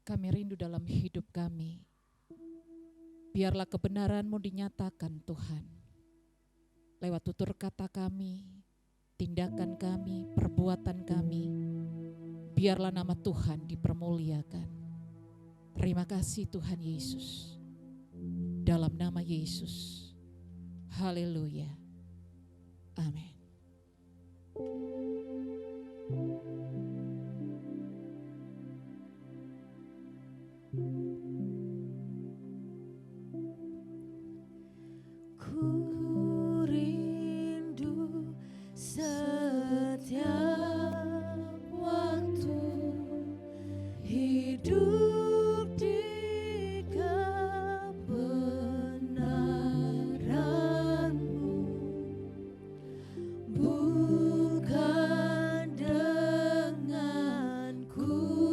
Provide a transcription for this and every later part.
Kami rindu dalam hidup kami. Biarlah kebenaran-Mu dinyatakan Tuhan. Lewat tutur kata kami, tindakan kami, perbuatan kami. Biarlah nama Tuhan dipermuliakan. Terima kasih Tuhan Yesus. Dalam nama Yesus. Haleluya. Amin. Ku rindu setiap waktu hidup di kebenaran-Mu, bukan dengan kuatku,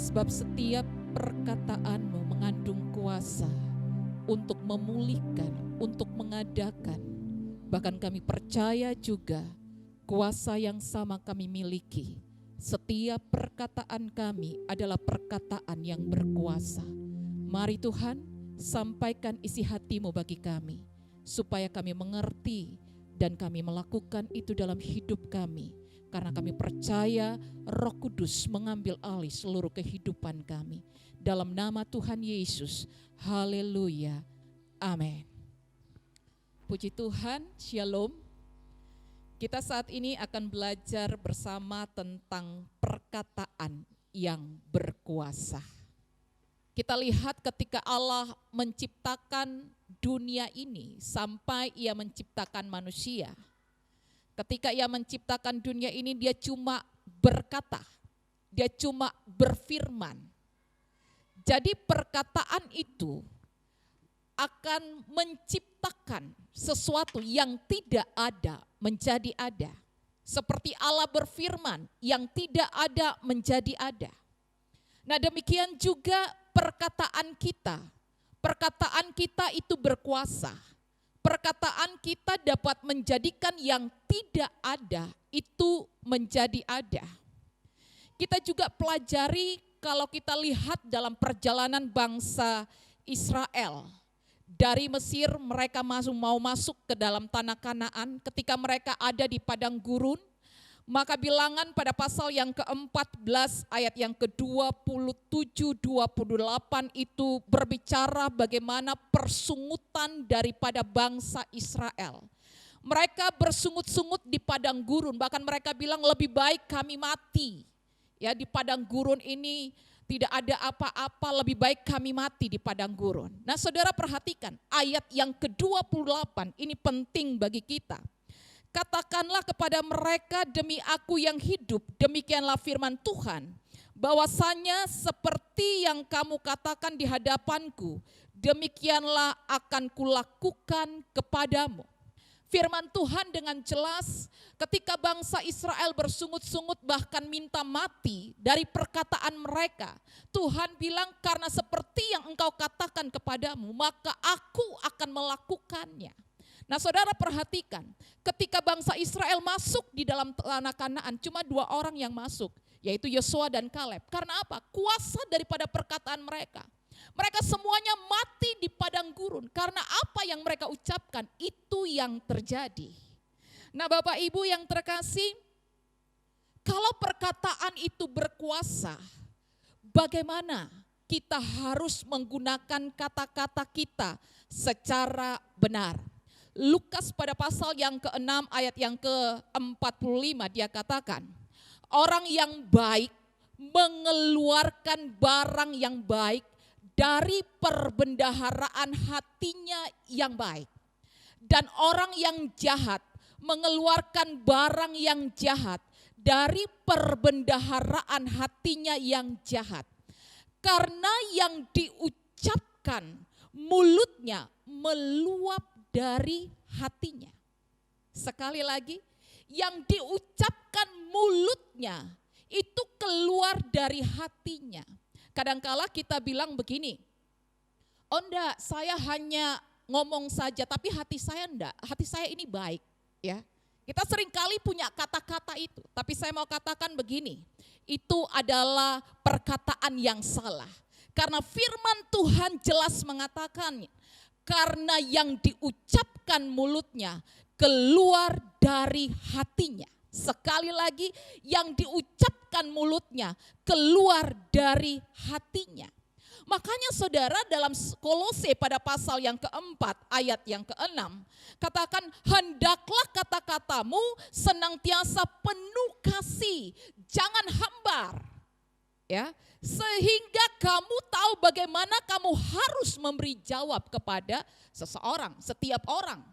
Sebab setiap perkataanmu mengandung kuasa untuk memulihkan, untuk mengadakan. Bahkan kami percaya juga kuasa yang sama kami miliki. Setiap perkataan kami adalah perkataan yang berkuasa. Mari Tuhan, sampaikan isi hati-Mu bagi kami, supaya kami mengerti dan kami melakukan itu dalam hidup kami. Karena kami percaya Roh Kudus mengambil alih seluruh kehidupan kami. Dalam nama Tuhan Yesus, haleluya, amin. Puji Tuhan, shalom. Kita saat ini akan belajar bersama tentang perkataan yang berkuasa. Kita lihat ketika Allah menciptakan dunia ini sampai Ia menciptakan manusia. Ketika Ia menciptakan dunia ini, Dia cuma berkata, Dia cuma berfirman. Jadi perkataan itu akan menciptakan sesuatu yang tidak ada menjadi ada. Seperti Allah berfirman, yang tidak ada menjadi ada. Nah, demikian juga perkataan kita. Perkataan kita itu berkuasa. Perkataan kita dapat menjadikan yang tidak ada itu menjadi ada. Kita juga pelajari kalau kita lihat dalam perjalanan bangsa Israel. Dari Mesir mereka mau masuk ke dalam tanah Kanaan. Ketika mereka ada di padang gurun, maka bilangan pada pasal yang ke-14 ayat yang ke-27-28 itu berbicara bagaimana persungutan daripada bangsa Israel. Mereka bersungut-sungut di padang gurun, bahkan mereka bilang lebih baik kami mati. Ya, di padang gurun ini tidak ada apa-apa, lebih baik kami mati di padang gurun. Nah, saudara perhatikan ayat yang ke-28 ini penting bagi kita. Katakanlah kepada mereka, demi aku yang hidup, demikianlah firman Tuhan, bahwasanya seperti yang kamu katakan di hadapanku, demikianlah akan kulakukan kepadamu. Firman Tuhan dengan jelas ketika bangsa Israel bersungut-sungut bahkan minta mati dari perkataan mereka. Tuhan bilang, karena seperti yang engkau katakan kepadamu, maka aku akan melakukannya. Nah, saudara perhatikan, ketika bangsa Israel masuk di dalam tanah Kanaan, cuma 2 orang yang masuk, yaitu Yosua dan Kaleb. Karena apa? Kuasa daripada perkataan mereka. Mereka semuanya mati di padang gurun, karena apa yang mereka ucapkan, itu yang terjadi. Nah, Bapak Ibu yang terkasih, kalau perkataan itu berkuasa, bagaimana kita harus menggunakan kata-kata kita secara benar? Lukas pada pasal yang ke-6 ayat yang ke-45 dia katakan, orang yang baik mengeluarkan barang yang baik dari perbendaharaan hatinya yang baik. Dan orang yang jahat mengeluarkan barang yang jahat dari perbendaharaan hatinya yang jahat. Karena yang diucapkan mulutnya meluap dari hatinya. Sekali lagi, yang diucapkan mulutnya itu keluar dari hatinya. Kadangkala kita bilang begini, oh enggak, saya hanya ngomong saja, tapi hati saya enggak, hati saya ini baik. Ya, kita seringkali punya kata-kata itu, tapi saya mau katakan begini, itu adalah perkataan yang salah. Karena firman Tuhan jelas mengatakan, karena yang diucapkan mulutnya keluar dari hatinya. Sekali lagi, yang diucapkan mulutnya keluar dari hatinya. Makanya saudara, dalam Kolose pada pasal yang keempat ayat yang ke-6 katakan, hendaklah kata-katamu senantiasa penuh kasih, jangan hambar. Ya, sehingga kamu tahu bagaimana kamu harus memberi jawab kepada seseorang, setiap orang.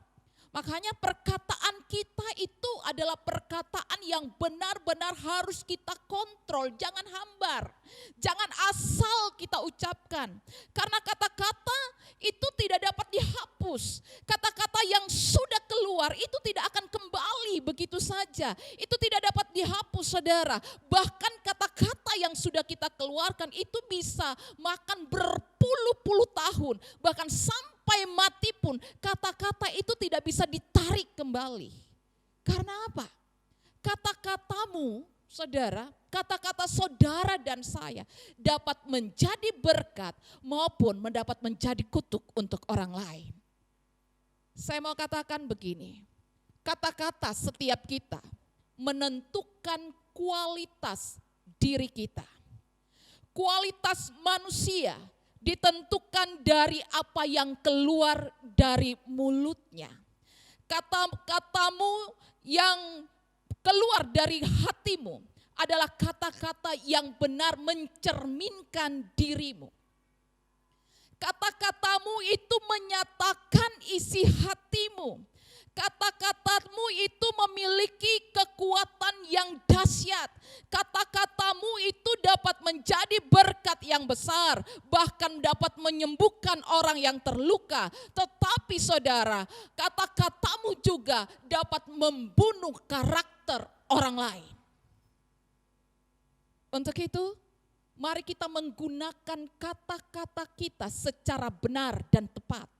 Makanya perkataan kita itu adalah perkataan yang benar-benar harus kita kontrol, jangan hambar, jangan asal kita ucapkan. Karena kata-kata itu tidak dapat dihapus dihapus. Kata-kata yang sudah keluar itu tidak akan kembali begitu saja. Itu tidak dapat dihapus, saudara. Bahkan kata-kata yang sudah kita keluarkan itu bisa makan berpuluh-puluh tahun. Bahkan sampai mati pun kata-kata itu tidak bisa ditarik kembali. Karena apa? Kata-katamu, saudara, kata-kata saudara dan saya dapat menjadi berkat maupun mendapat menjadi kutuk untuk orang lain. Saya mau katakan begini, kata-kata setiap kita menentukan kualitas diri kita. Kualitas manusia ditentukan dari apa yang keluar dari mulutnya. Kata-katamu yang keluar dari hatimu adalah kata-kata yang benar mencerminkan dirimu. Kata-katamu itu menyatakan isi hatimu. Kata-katamu itu memiliki kekuatan yang dahsyat. Kata-katamu itu dapat menjadi berkat yang besar, bahkan dapat menyembuhkan orang yang terluka. Tetapi saudara, kata-katamu juga dapat membunuh karakter orang lain. Untuk itu, mari kita menggunakan kata-kata kita secara benar dan tepat.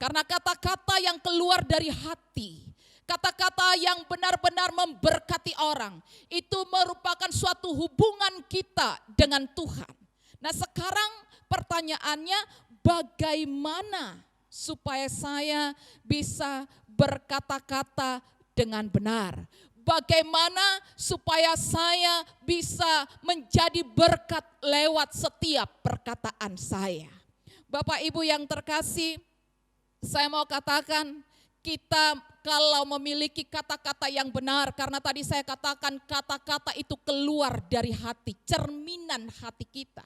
Karena kata-kata yang keluar dari hati, kata-kata yang benar-benar memberkati orang, itu merupakan suatu hubungan kita dengan Tuhan. Nah, sekarang pertanyaannya, bagaimana supaya saya bisa berkata-kata dengan benar? Bagaimana supaya saya bisa menjadi berkat lewat setiap perkataan saya? Bapak Ibu yang terkasih, saya mau katakan, kita kalau memiliki kata-kata yang benar, karena tadi saya katakan kata-kata itu keluar dari hati, cerminan hati kita.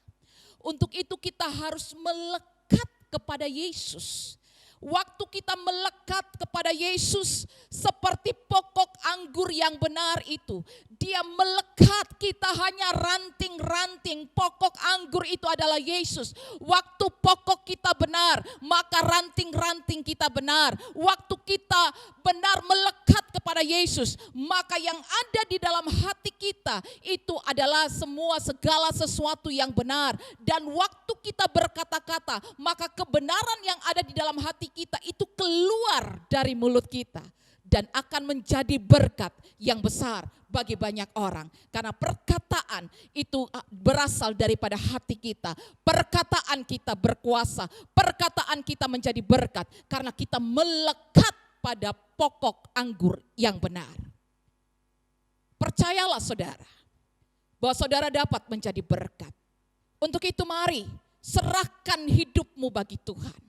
Untuk itu kita harus melekat kepada Yesus. Waktu kita melekat kepada Yesus seperti pokok anggur yang benar itu. Dia melekat, kita hanya ranting-ranting. Pokok anggur itu adalah Yesus. Waktu pokok kita benar, maka ranting-ranting kita benar. Waktu kita benar melekat kepada Yesus, maka yang ada di dalam hati kita itu adalah segala sesuatu yang benar. Dan waktu kita berkata-kata, maka kebenaran yang ada di dalam hati kita itu keluar dari mulut kita dan akan menjadi berkat yang besar bagi banyak orang. Karena perkataan itu berasal daripada hati kita. Perkataan kita berkuasa, perkataan kita menjadi berkat karena kita melekat pada pokok anggur yang benar. Percayalah saudara, bahwa saudara dapat menjadi berkat. Untuk itu mari serahkan hidupmu bagi Tuhan.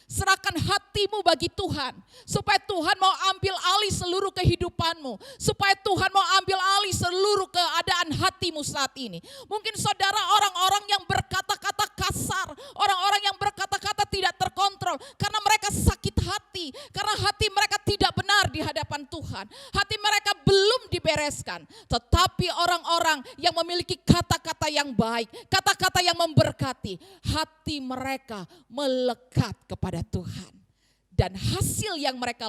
Serahkan hatimu bagi Tuhan, supaya Tuhan mau ambil alih seluruh kehidupanmu, supaya Tuhan mau ambil alih seluruh keadaan hatimu saat ini. Mungkin saudara orang-orang yang berkata-kata kasar, orang-orang yang berkata-kata tidak terkontrol, karena mereka sakit hati, karena hati mereka tidak benar di hadapan Tuhan. Hati mereka belum dibereskan, tetapi orang-orang yang memiliki kata-kata yang baik, kata-kata yang memberkati, hati mereka melekat kepada Tuhan. Dan hasil yang mereka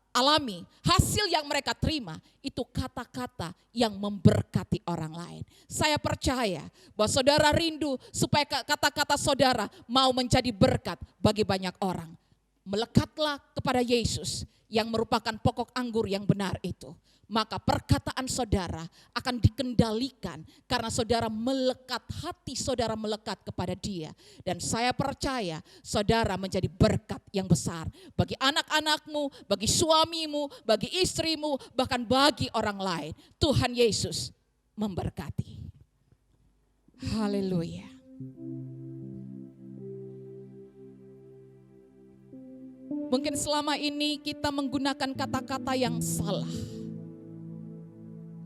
alami, hasil yang mereka terima, itu kata-kata yang memberkati orang lain. Saya percaya bahwa saudara rindu supaya kata-kata saudara mau menjadi berkat bagi banyak orang. Melekatlah kepada Yesus yang merupakan pokok anggur yang benar itu. Maka perkataan saudara akan dikendalikan karena saudara melekat, hati saudara melekat kepada Dia. Dan saya percaya saudara menjadi berkat yang besar bagi anak-anakmu, bagi suamimu, bagi istrimu, bahkan bagi orang lain. Tuhan Yesus memberkati. Haleluya. Mungkin selama ini kita menggunakan kata-kata yang salah.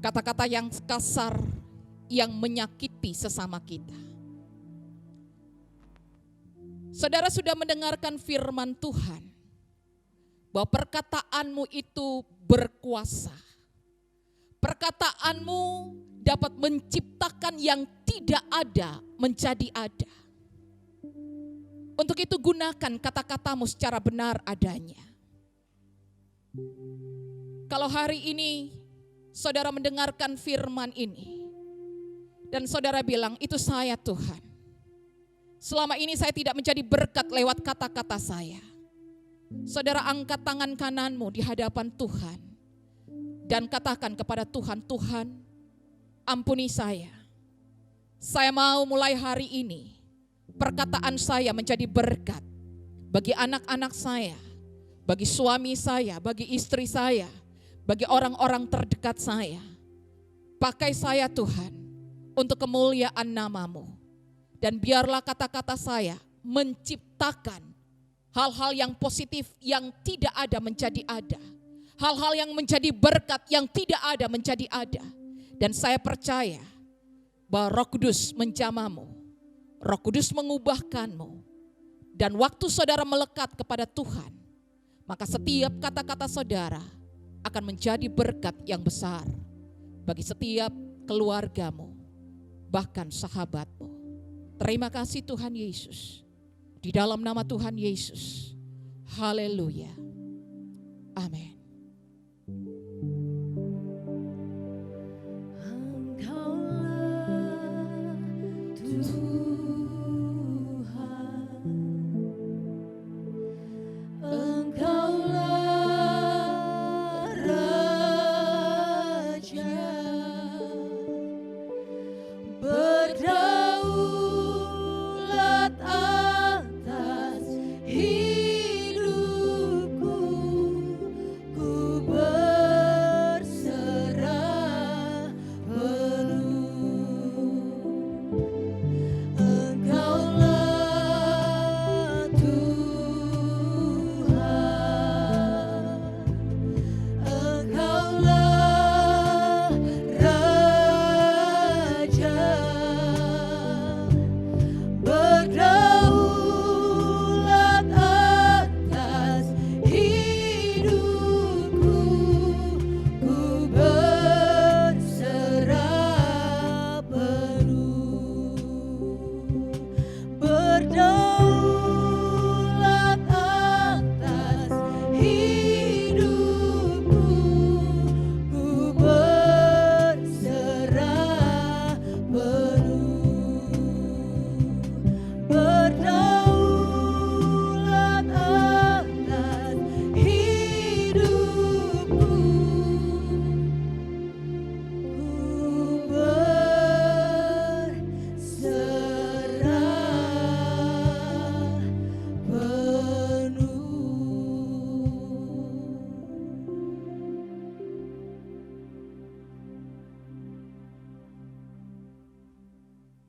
Kata-kata yang kasar yang menyakiti sesama kita. Saudara sudah mendengarkan firman Tuhan bahwa perkataanmu itu berkuasa. Perkataanmu dapat menciptakan yang tidak ada menjadi ada. Untuk itu gunakan kata-katamu secara benar adanya. Kalau hari ini saudara mendengarkan firman ini dan saudara bilang, itu saya Tuhan. Selama ini saya tidak menjadi berkat lewat kata-kata saya. Saudara angkat tangan kananmu di hadapan Tuhan dan katakan kepada Tuhan, Tuhan ampuni saya. Saya mau mulai hari ini perkataan saya menjadi berkat bagi anak-anak saya, bagi suami saya, bagi istri saya, bagi orang-orang terdekat saya. Pakai saya Tuhan untuk kemuliaan nama-Mu. Dan biarlah kata-kata saya menciptakan hal-hal yang positif yang tidak ada menjadi ada. Hal-hal yang menjadi berkat yang tidak ada menjadi ada. Dan saya percaya bahwa Roh Kudus menjamah-Mu. Roh Kudus mengubahkan-Mu. Dan waktu saudara melekat kepada Tuhan, maka setiap kata-kata saudara akan menjadi berkat yang besar bagi setiap keluargamu, bahkan sahabatmu. Terima kasih Tuhan Yesus. Di dalam nama Tuhan Yesus. Haleluya. Amin.